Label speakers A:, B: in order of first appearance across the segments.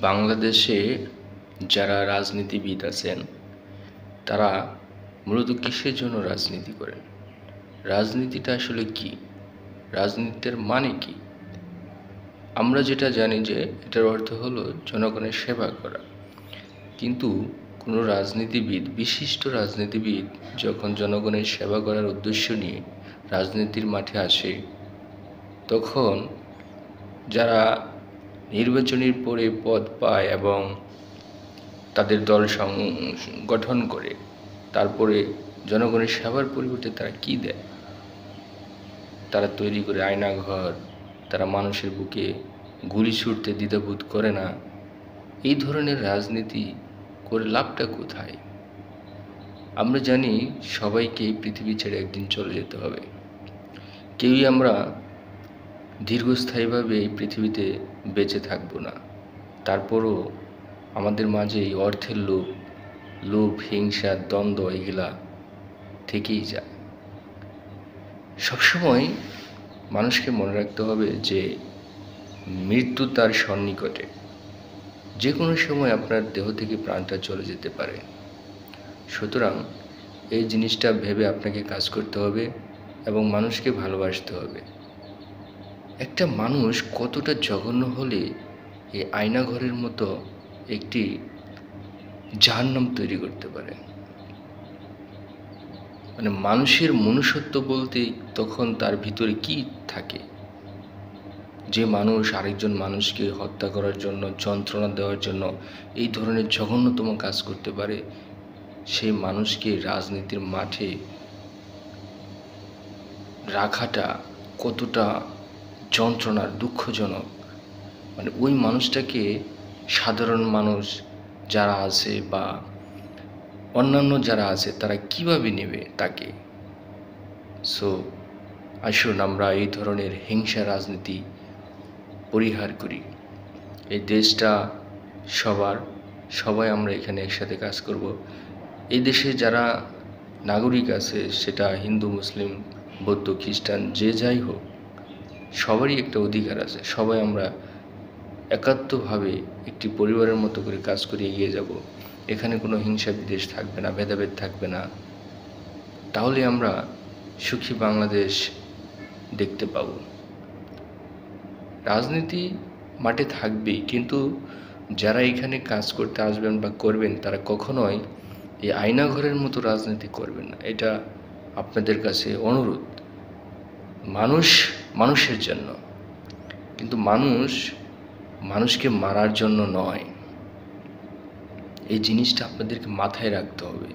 A: বাংলাদেশে যারা রাজনীতিবিদ আছেন তারা মূলত কিসের জন্য রাজনীতি করেন? রাজনীতিটা আসলে কি? রাজনীতির মানে কি? আমরা যেটা জানি যে এটার অর্থ হলো জনগণের সেবা করা। কিন্তু কোনো রাজনীতিবিদ, বিশিষ্ট রাজনীতিবিদ যখন জনগণের সেবা করার উদ্দেশ্য নিয়ে রাজনীতির মাঠে আসে, তখন যারা নির্বাচনের পরে পদ পায় এবং তাদের দল গঠন করে, তারপরে জনগণের সেবার পরিবর্তে তারা কি দেয়? তারা তৈরি করে আয়নাঘর, তারা মানুষের বুকে গুলি ছুড়তে দ্বিধাবোধ করে না। এই ধরনের রাজনীতি করে লাভটা কোথায়? আমরা জানি সবাইকে পৃথিবী ছেড়ে একদিন চলে যেতে হবে। কেউই আমরা দীর্ঘস্থায়ীভাবে এই পৃথিবীতে বেঁচে থাকবো না। তারপরও আমাদের মাঝে এই অর্থের লোভ, হিংসা, দ্বন্দ্ব এগুলা থেকেই যায়। সবসময় মানুষকে মনে রাখতে হবে যে মৃত্যু তার সন্নিকটে। যে কোনো সময় আপনার দেহ থেকে প্রাণটা চলে যেতে পারে। সুতরাং এই জিনিসটা ভেবে আপনাকে কাজ করতে হবে এবং মানুষকে ভালোবাসতে হবে। একটা মানুষ কতটা জঘন্য হলে এই আয়নাঘরের মতো একটি জাহান্নাম তৈরি করতে পারে? মানে মানুষের মনুষ্যত্ব বলতে তখন তার ভিতরে কি থাকে? যে মানুষ আরেকজন মানুষকে হত্যা করার জন্য, যন্ত্রণা দেওয়ার জন্য এই ধরনের জঘন্যতম কাজ করতে পারে, সেই মানুষকে রাজনীতির মাঠে রাখাটা কতটা যন্ত্রণার, দুঃখজনক। মানে ওই মানুষটাকে সাধারণ মানুষ যারা আছে বা অন্যান্য যারা আছে তারা কিভাবে নেবে তাকে? সো আসুন আমরা এই ধরনের হিংসা রাজনীতি পরিহার করি। এই দেশটা সবাই আমরা এখানে একসাথে কাজ করব। এই দেশে যারা নাগরিক আছে, সেটা হিন্দু, মুসলিম, বৌদ্ধ, খ্রিস্টান, যে যাই হোক, সবারই একটা অধিকার আছে। সবাই আমরা একাত্মভাবে একটি পরিবারের মতো করে কাজ করে এগিয়ে যাব। এখানে কোনো হিংসা বিদ্বেষ থাকবে না, ভেদাভেদ থাকবে না। তাহলে আমরা সুখী বাংলাদেশ দেখতে পাব। রাজনীতি মাঠে থাকবেই, কিন্তু যারা এখানে কাজ করতে আসবেন বা করবেন তারা কখনোই এই আয়নাঘরের মতো রাজনীতি করবেন না। এটা আপনাদের কাছে অনুরোধ। মানুষ মানুষের জন্য, কিন্তু মানুষকে মারার জন্য নয়। এই জিনিসটা আপনাদেরকে মাথায় রাখতে হবে।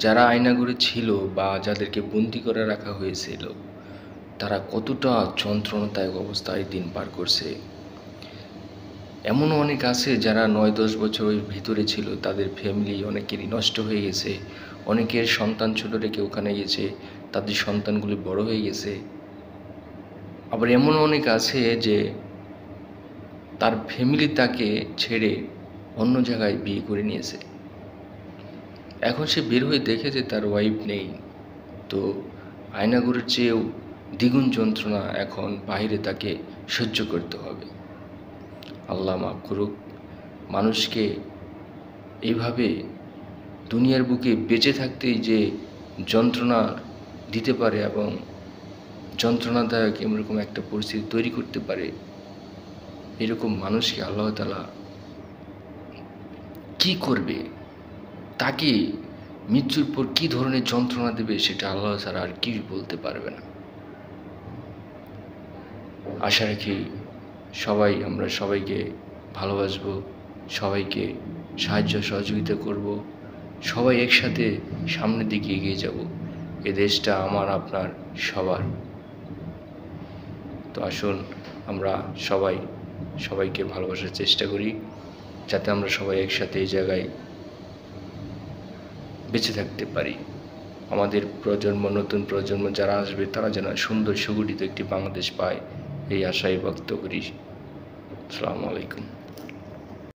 A: যারা আয়নাঘরে ছিল বা যাদেরকে বন্দি করে রাখা হয়েছিল, তারা কতটা যন্ত্রণাদায়ক অবস্থায় দিন পার করছে। এমনও অনেক আছে যারা 9-10 বছর ওই ভিতরে ছিল, তাদের ফ্যামিলি অনেকেরই নষ্ট হয়ে গেছে। অনেকের সন্তান ছোট রেখে ওখানে গেছে, তাদের সন্তানগুলি বড় হয়ে গেছে। আবার এমন অনেক আছে যে তার ফ্যামিলি তাকে ছেড়ে অন্য জায়গায় বিয়ে করে নিয়েছে। এখন সে বের হয়ে দেখে যে তার ওয়াইফ নেই। তো আয়নাঘরের চেয়েও দ্বিগুণ যন্ত্রণা এখন বাইরে তাকে সহ্য করতে হবে। আল্লাহ মাফ করুক। মানুষকে এইভাবে দুনিয়ার বুকে বেঁচে থাকতেই যে যন্ত্রণা দিতে পারে এবং যন্ত্রণাদায়ক এরকম একটা পরিস্থিতি তৈরি করতে পারে, এরকম মানুষকে আল্লাহ তাআলা কি করবে? তাকে মৃত্যুর পর কি ধরনের যন্ত্রণা দেবে সেটা আল্লাহ ছাড়া আর কি বলতে পারবে না। আশা রাখি আমরা সবাইকে ভালোবাসবো, সবাইকে সাহায্য সহযোগিতা করব, সবাই একসাথে সামনের দিকে এগিয়ে যাব। এ দেশটা আমার, আপনার, সবার। তো আসুন আমরা সবাইকে ভালোবাসার চেষ্টা করি, যাতে আমরা সবাই একসাথে এই জায়গায় বেঁচে থাকতে পারি। আমাদের নতুন প্রজন্ম যারা আসবে তারা যেন সুন্দর সুগঠিত একটি বাংলাদেশ পায়, এই আশায় ব্যক্ত করি। আসসালামু আলাইকুম।